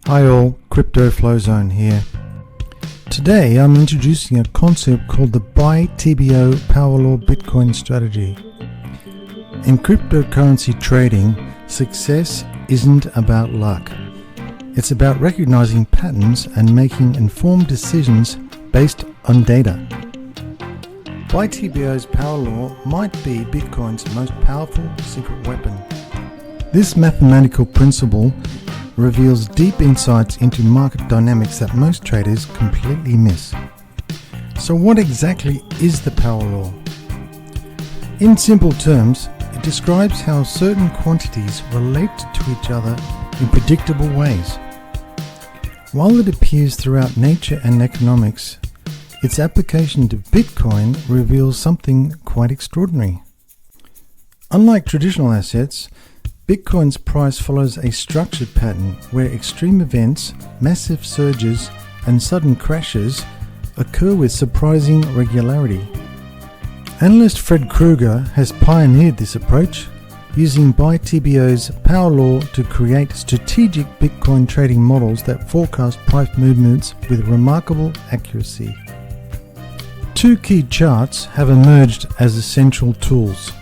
Hi all, Crypto Flow Zone here. Today I'm introducing a concept called the BiTBO Power Law Bitcoin Strategy. In cryptocurrency trading, success isn't about luck. It's about recognizing patterns and making informed decisions based on data. BiTBO's Power Law might be Bitcoin's most powerful secret weapon. This mathematical principle reveals deep insights into market dynamics that most traders completely miss. So what exactly is the Power Law? In simple terms, it describes how certain quantities relate to each other in predictable ways. While it appears throughout nature and economics, its application to Bitcoin reveals something quite extraordinary. Unlike traditional assets, Bitcoin's price follows a structured pattern where extreme events, massive surges, and sudden crashes occur with surprising regularity. Analyst Fred Krueger has pioneered this approach, using BiTBO's Power Law to create strategic Bitcoin trading models that forecast price movements with remarkable accuracy. Two key charts have emerged as essential tools.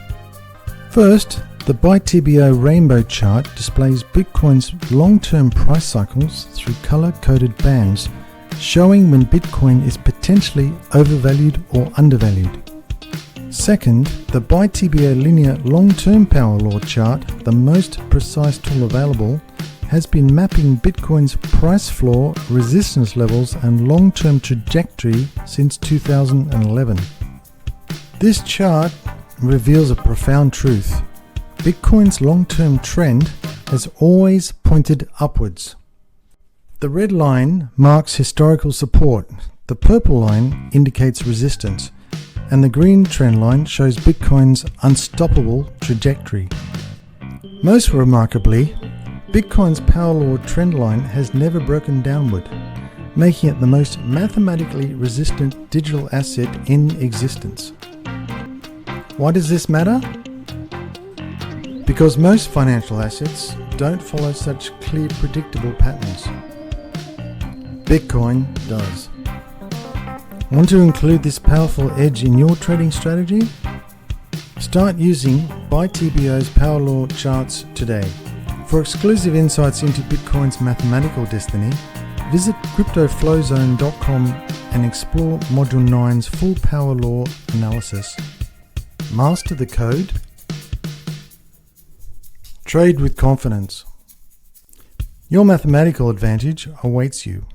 First, the BiTBO Rainbow chart displays Bitcoin's long-term price cycles through color-coded bands, showing when Bitcoin is potentially overvalued or undervalued. Second, the BiTBO Linear Long-Term Power Law chart, the most precise tool available, has been mapping Bitcoin's price floor, resistance levels, and long-term trajectory since 2011. This chart reveals a profound truth. Bitcoin's long-term trend has always pointed upwards. The red line marks historical support, the purple line indicates resistance, and the green trend line shows Bitcoin's unstoppable trajectory. Most remarkably, Bitcoin's Power Law trend line has never broken downward, making it the most mathematically resistant digital asset in existence. Why does this matter? Because most financial assets don't follow such clear, predictable patterns. Bitcoin does. Want to include this powerful edge in your trading strategy? Start using BiTBO's Power Law charts today. For exclusive insights into Bitcoin's mathematical destiny, visit cryptoflowzone.com and explore Module 9's full Power Law analysis. Master the code. Trade with confidence. Your mathematical advantage awaits you.